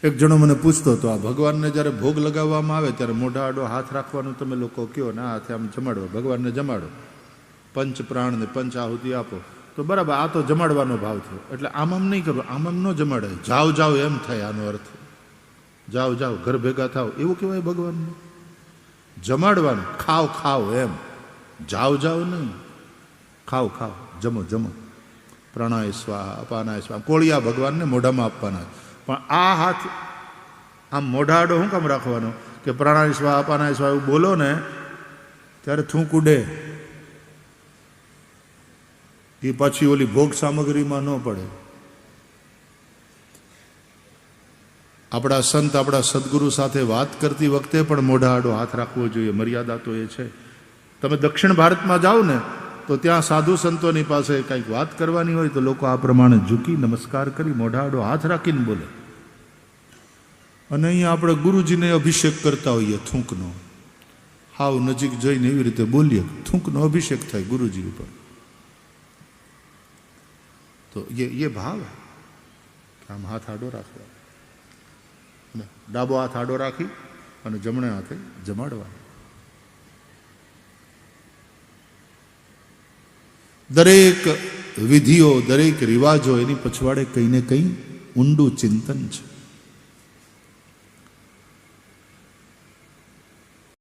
એક જણો મને પૂછતો હતો, આ ભગવાનને જ્યારે ભોગ લગાવવામાં આવે ત્યારે મોઢા આડો હાથ રાખવાનું તમે લોકો કહો ને, આ હાથે આમ જમાડો, ભગવાનને જમાડો, પંચ પ્રાણને પંચ આહુતિ આપો. તો બરાબર, આ તો જમાડવાનો ભાવ થયો. એટલે આમ નહીં કરવું, આમ ન જમાડાય. જાઓ જાઓ એમ થાય આનો અર્થ. જાઓ જાઓ, ઘર ભેગા થાવ એવું કહેવાય ભગવાનને. જમાડવાનું, ખાવ ખાવ એમ. જાઓ જાઓ નહીં, ખાવ ખાવ, જમો જમો. પ્રાણાય સ્વાહા, અપાનાય સ્વાહા. કોળિયા ભગવાનને મોઢામાં આપવાના. પણ આ હાથ આમ મોઢા આડો શું કામ રાખવાનો? કે પ્રાણાય સ્વાહા, અપાનાય સ્વાહા એવું બોલો ને ત્યારે થૂંક ઉડે. એ પછી ઓલી ભોગ સામગ્રીમાં ન પડે. આપણા સંત, આપણા સદગુરુ સાથે વાત કરતી વખતે પણ મોઢા આડો હાથ રાખવો જોઈએ. મર્યાદા તો એ છે. તમે દક્ષિણ ભારતમાં જાઓ ને તો ત્યાં સાધુ સંતોની પાસે કંઈક વાત કરવાની હોય તો લોકો આ પ્રમાણે ઝૂકી નમસ્કાર કરી મોઢા આડો હાથ રાખીને બોલે. અને અહીંયા આપણે ગુરુજીને અભિષેક કરતા હોઈએ થૂંકનો. હાવ નજીક જઈને એવી રીતે બોલીએ, થૂંકનો અભિષેક થાય ગુરુજી ઉપર. તો ये भाव है कि આમ હાથ આડો રાખવા, અને ડાબો હાથ આડો રાખી અને જમણે હાથે જમાડવા. દરેક વિધિઓ, દરેક રિવાજો એની પછવાડે કંઈ ને કંઈ ઊંડું ચિંતન છે.